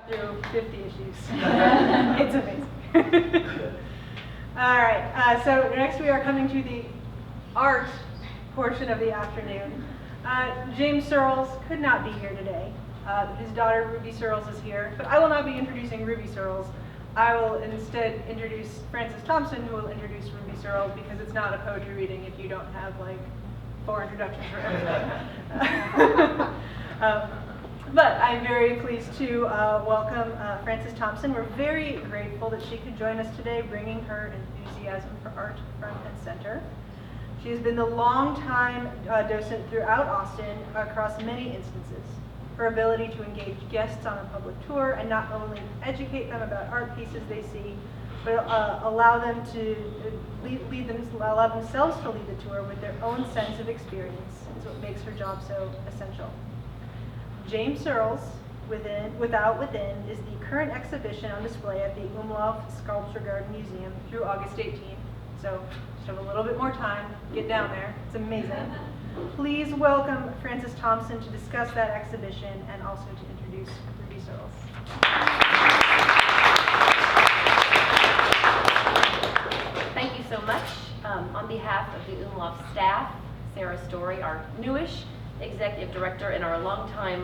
through 50 issues. It's amazing. All right, so next we are coming to the art portion of the afternoon. James Surls could not be here today. His daughter Ruby Surls is here, but I will not be introducing Ruby Surls. I will instead introduce Frances Thompson, who will introduce Ruby Surls, because it's not a poetry reading if you don't have like 4 introductions for everything. But I'm very pleased to welcome Frances Thompson. We're very grateful that she could join us today, bringing her enthusiasm for art front and center. She has been the longtime docent throughout Austin across many instances. Her ability to engage guests on a public tour and not only educate them about art pieces they see, but allow them to allow themselves to lead the tour with their own sense of experience is what makes her job so essential. James Surls, Without Within, is the current exhibition on display at the Umlauf Sculpture Garden Museum through August 18th. So just have a little bit more time, get down there, it's amazing. Please welcome Frances Thompson to discuss that exhibition and also to introduce Ruby Surls. Thank you so much. On behalf of the Umlauf staff, Sarah Story, our newish executive director, and our longtime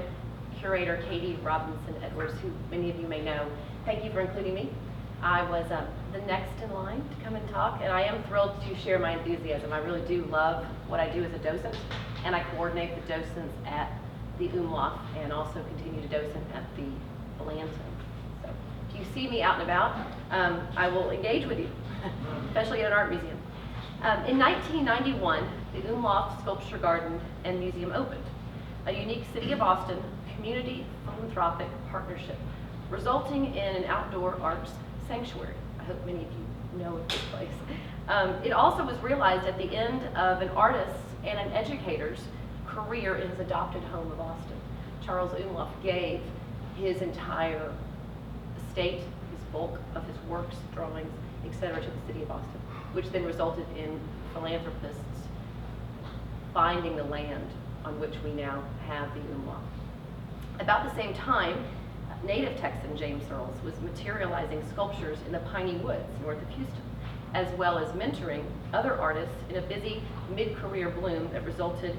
curator, Katie Robinson Edwards, who many of you may know, thank you for including me. I was the next in line to come and talk, and I am thrilled to share my enthusiasm. I really do love what I do as a docent, and I coordinate the docents at the Umlauf and also continue to docent at the Blanton. So if you see me out and about, I will engage with you, especially at an art museum. In 1991, the Umlauf Sculpture Garden and Museum opened, a unique City of Austin community philanthropic partnership, resulting in an outdoor arts sanctuary. I hope many of you know of this place. It also was realized at the end of an artist's and an educator's career in his adopted home of Austin. Charles Umlauf gave his entire estate, his bulk of his works, drawings, etc., to the City of Austin, which then resulted in philanthropists finding the land on which we now have the Umlauf. About the same time, native Texan James Surls was materializing sculptures in the piney woods north of Houston, as well as mentoring other artists in a busy mid-career bloom that resulted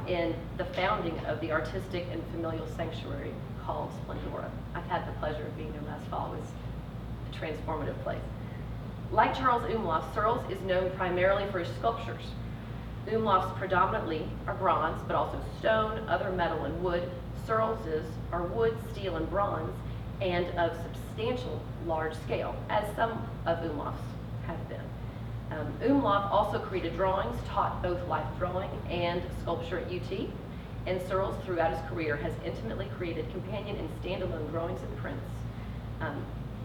in the founding of the artistic and familial sanctuary called Splendora. I've had the pleasure of being there last fall. It was a transformative place. Like Charles Umlauf, Surls is known primarily for his sculptures. Umlauf's predominantly are bronze, but also stone, other metal, and wood. Surls's are wood, steel, and bronze, and of substantial large scale, as some of Umlauf's have been. Umlauf also created drawings, taught both life drawing and sculpture at UT, and Surls throughout his career has intimately created companion and standalone drawings and prints,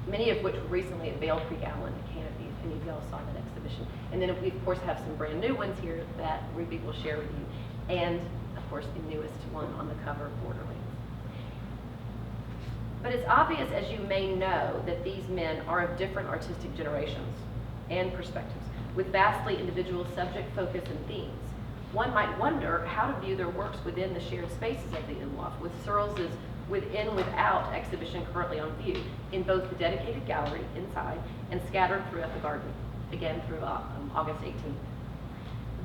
many of which were recently at Vail Creek Allen Canopy, if any of y'all saw that exhibition. And then we of course have some brand new ones here that Ruby will share with you, and of course the newest one on the cover of Borderlands. But it's obvious, as you may know, that these men are of different artistic generations and perspectives, with vastly individual subject focus and themes. One might wonder how to view their works within the shared spaces of the Umlauf, with Surls's Within Without exhibition currently on view in both the dedicated gallery inside and scattered throughout the garden, again through August 18th.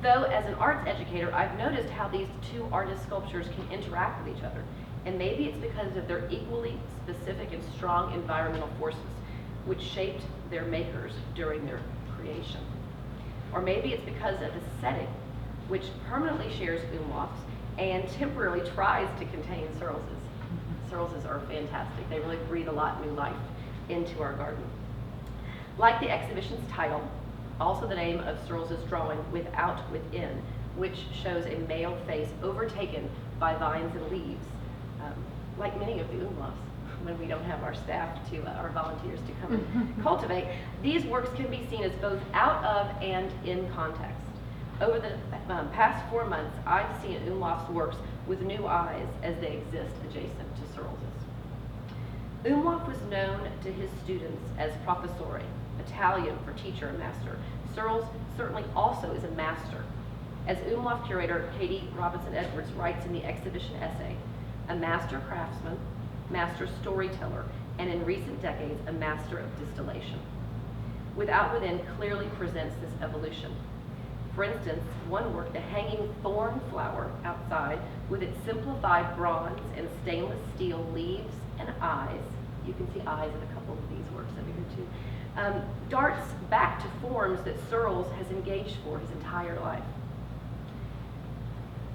Though as an arts educator, I've noticed how these two artist sculptures can interact with each other, and maybe it's because of their equally specific and strong environmental forces which shaped their makers during their creation. Or maybe it's because of the setting which permanently shares Umlauf's and temporarily tries to contain Surls's. Surls's are fantastic. They really breathe a lot of new life into our garden. Like the exhibition's title, also the name of Surls's drawing, Without Within, which shows a male face overtaken by vines and leaves, like many of the Umlaufs, when we don't have our staff our volunteers to come and cultivate. These works can be seen as both out of and in context. Over the past 4 months, I've seen Umlauf's works with new eyes as they exist adjacent to Surls's. Umlauf was known to his students as professore, Italian for teacher and master. Surls certainly also is a master. As Umlauf curator Katie Robinson Edwards writes in the exhibition essay, a master craftsman, master storyteller, and in recent decades, a master of distillation. Without Within clearly presents this evolution. For instance, one work, a hanging thorn flower outside with its simplified bronze and stainless steel leaves and eyes, you can see eyes in a couple of these works over here too, darts back to forms that Surls has engaged for his entire life.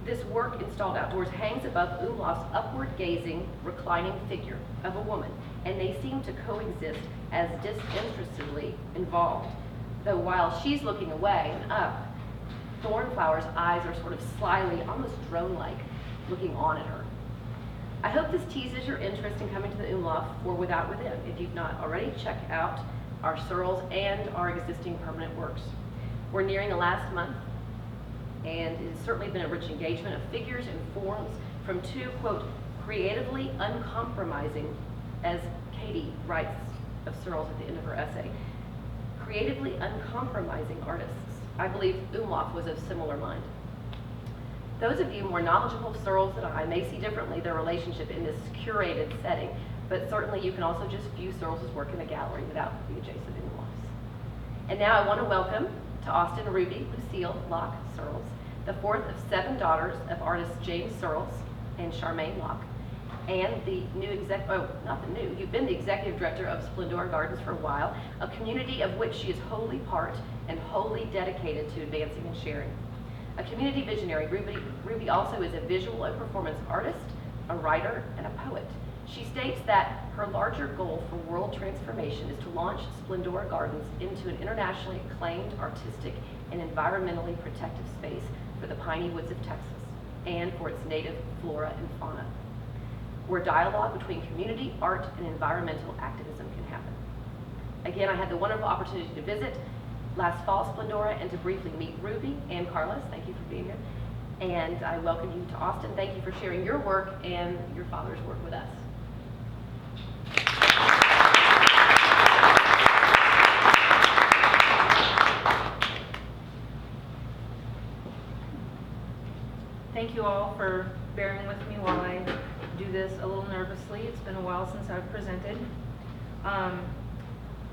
This work installed outdoors hangs above Umlauf's upward-gazing, reclining figure of a woman, and they seem to coexist as disinterestedly involved, though while she's looking away and up, Thornflower's eyes are sort of slyly, almost drone-like, looking on at her. I hope this teases your interest in coming to the Umlauf for Without Within. If you've not already, check out our Surls and our existing permanent works. We're nearing the last month, and it has certainly been a rich engagement of figures and forms from two, quote, creatively uncompromising, as Katie writes of Surls at the end of her essay, creatively uncompromising artists. I believe Umlauf was of similar mind. Those of you more knowledgeable of Surls than I may see differently their relationship in this curated setting, but certainly you can also just view Surls' work in a gallery without the adjacent Umlaufs. And now I want to welcome to Austin, Ruby, Lucille, Locke, Surls, the fourth of 7 daughters of artists James Surls and Charmaine Locke, and the new you've been the executive director of Splendora Gardens for a while, a community of which she is wholly part and wholly dedicated to advancing and sharing. A community visionary, Ruby also is a visual and performance artist, a writer, and a poet. She states that her larger goal for world transformation is to launch Splendora Gardens into an internationally acclaimed artistic and environmentally protective space for the piney woods of Texas and for its native flora and fauna, where dialogue between community, art, and environmental activism can happen. Again, I had the wonderful opportunity to visit last fall Splendora and to briefly meet Ruby and Carlos. Thank you for being here. And I welcome you to Austin. Thank you for sharing your work and your father's work with us. Thank you all for bearing with me while I do this a little nervously. It's been a while since I've presented.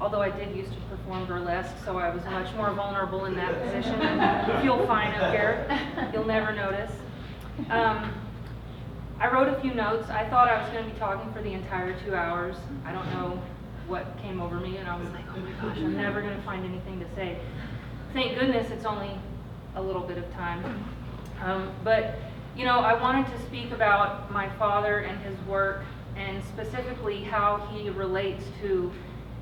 Although I did used to perform burlesque, so I was much more vulnerable in that position. You'll find up here. You'll never notice. I wrote a few notes. I thought I was going to be talking for the entire 2 hours. I don't know what came over me, and I was like, oh my gosh, I'm never going to find anything to say. Thank goodness it's only a little bit of time. But, you know, I wanted to speak about my father and his work, and specifically how he relates to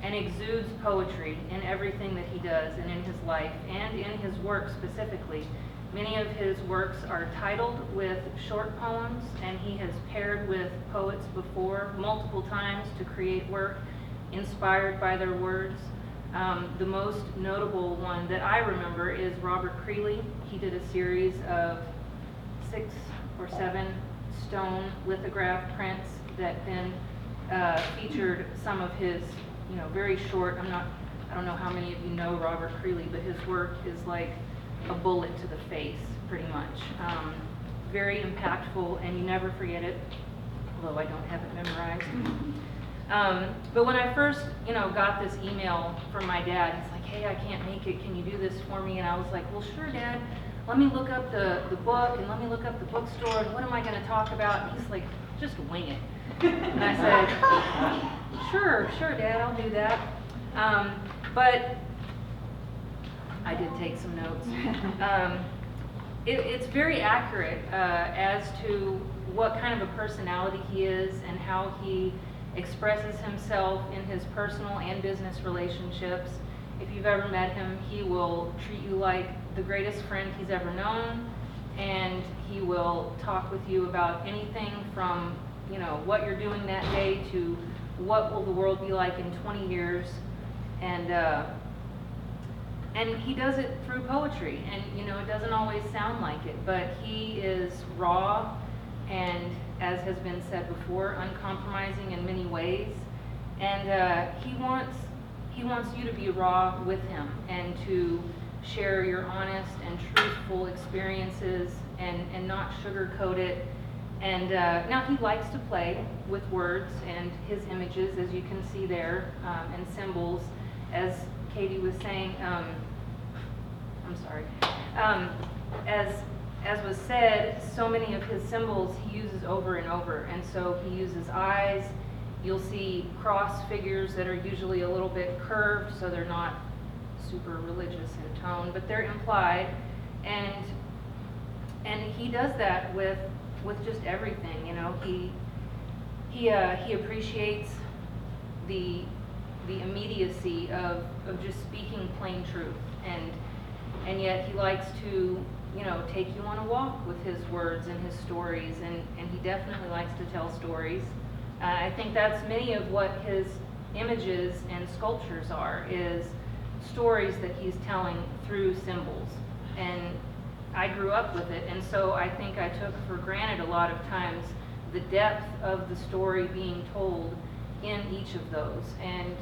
and exudes poetry in everything that he does and in his life and in his work specifically. Many of his works are titled with short poems, and he has paired with poets before multiple times to create work inspired by their words. The most notable one that I remember is Robert Creeley. He did a series of 6 or 7 stone lithograph prints that then featured some of his, you know, very short. I don't know how many of you know Robert Creeley, but his work is like a bullet to the face, pretty much. Very impactful, and you never forget it, although I don't have it memorized. But when I first, you know, got this email from my dad, he's like, hey, I can't make it, can you do this for me? And I was like, well, sure, Dad. Let me look up the book, and let me look up the bookstore, and what am I going to talk about? And he's like, just wing it. And I said, sure, Dad, I'll do that. But I did take some notes. It's very accurate as to what kind of a personality he is and how he expresses himself in his personal and business relationships. If you've ever met him, he will treat you like the greatest friend he's ever known, and he will talk with you about anything from, you know, what you're doing that day to what will the world be like in 20 years. And he does it through poetry, and you know, it doesn't always sound like it, but he is raw and, as has been said before, uncompromising in many ways. And he wants you to be raw with him and to share your honest and truthful experiences and not sugarcoat it And now he likes to play with words and his images, as you can see there, and symbols. As Katie was saying, I'm sorry, as was said, so many of his symbols he uses over and over. And so he uses eyes. You'll see cross figures that are usually a little bit curved, so they're not super religious in tone, but they're implied. And he does that with just everything, you know. He appreciates the immediacy of just speaking plain truth, and yet he likes to, you know, take you on a walk with his words and his stories, and he definitely likes to tell stories. I think that's many of what his images and sculptures are, is stories that he's telling through symbols. And I grew up with it, and so I think I took for granted a lot of times the depth of the story being told in each of those. And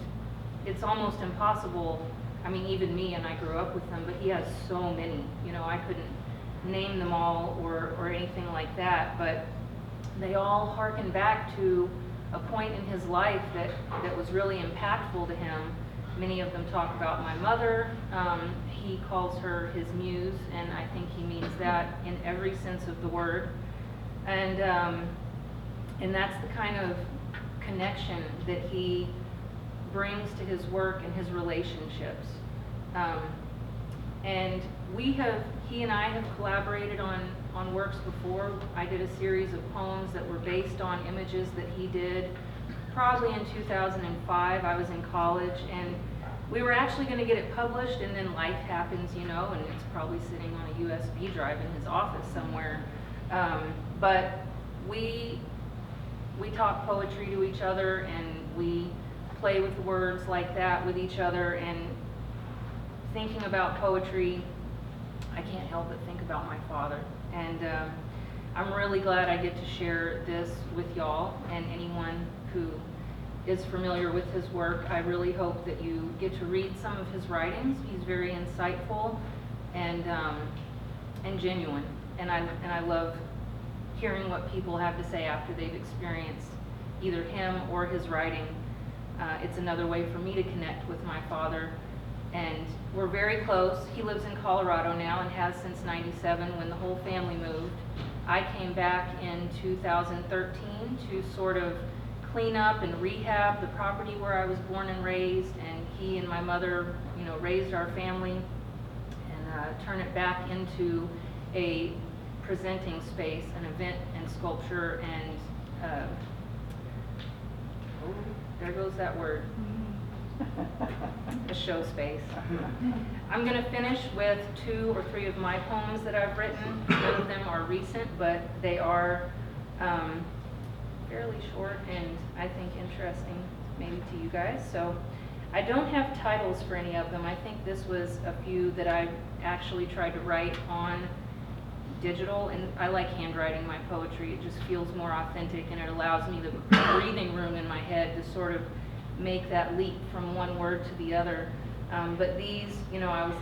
it's almost impossible, I mean, even me, and I grew up with them, but he has so many, you know, I couldn't name them all or anything like that, but they all harken back to a point in his life that was really impactful to him. Many of them talk about my mother. He calls her his muse, and I think he means that in every sense of the word. And that's the kind of connection that he brings to his work and his relationships. And he and I have collaborated on works before. I did a series of poems that were based on images that he did probably in 2005. I was in college, and we were actually going to get it published, and then life happens, you know, and it's probably sitting on a USB drive in his office somewhere. But we talk poetry to each other, and we play with words like that with each other. And thinking about poetry, I can't help but think about my father. And I'm really glad I get to share this with y'all and anyone who is familiar with his work. I really hope that you get to read some of his writings. He's very insightful and genuine. And I love hearing what people have to say after they've experienced either him or his writing. It's another way for me to connect with my father. And we're very close. He lives in Colorado now and has since '97 when the whole family moved. I came back in 2013 to sort of clean up and rehab the property where I was born and raised, and he and my mother, you know, raised our family and turn it back into a presenting space, an event and sculpture, and oh, there goes that word. A show space. I'm going to finish with 2 or 3 of my poems that I've written. None of them are recent, but they are fairly short and I think interesting maybe to you guys. So I don't have titles for any of them. I think this was a few that I actually tried to write on digital, and I like handwriting my poetry. It just feels more authentic, and it allows me the breathing room in my head to sort of make that leap from one word to the other. But these, you know, I'm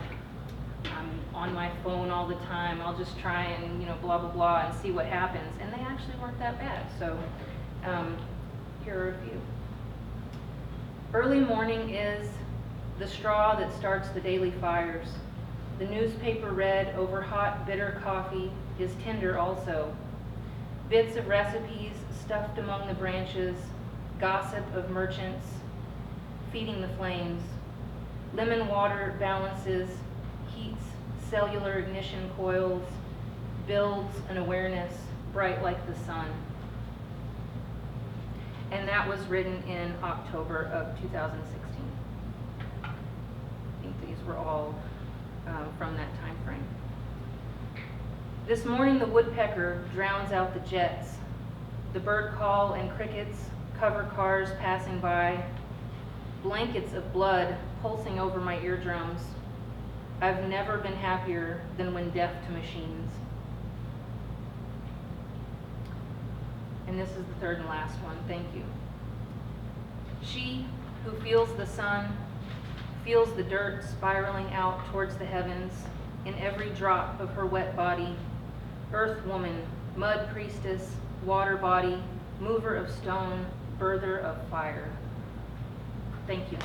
on my phone all the time. I'll just try and, you know, blah, blah, blah, and see what happens. And they actually weren't that bad. So here are a few. Early morning is the straw that starts the daily fires. The newspaper read over hot, bitter coffee is tender also. Bits of recipes stuffed among the branches, gossip of merchants, feeding the flames. Lemon water balances, heats cellular ignition coils, builds an awareness bright like the sun. And that was written in October of 2016. I think these were all from that time frame. This morning the woodpecker drowns out the jets. The bird call and crickets cover cars passing by. Blankets of blood pulsing over my eardrums. I've never been happier than when deaf to machines. And this is the third and last one. Thank you. She who feels the sun, feels the dirt spiraling out towards the heavens in every drop of her wet body. Earth woman, mud priestess, water body, mover of stone, birther of fire. Thank you.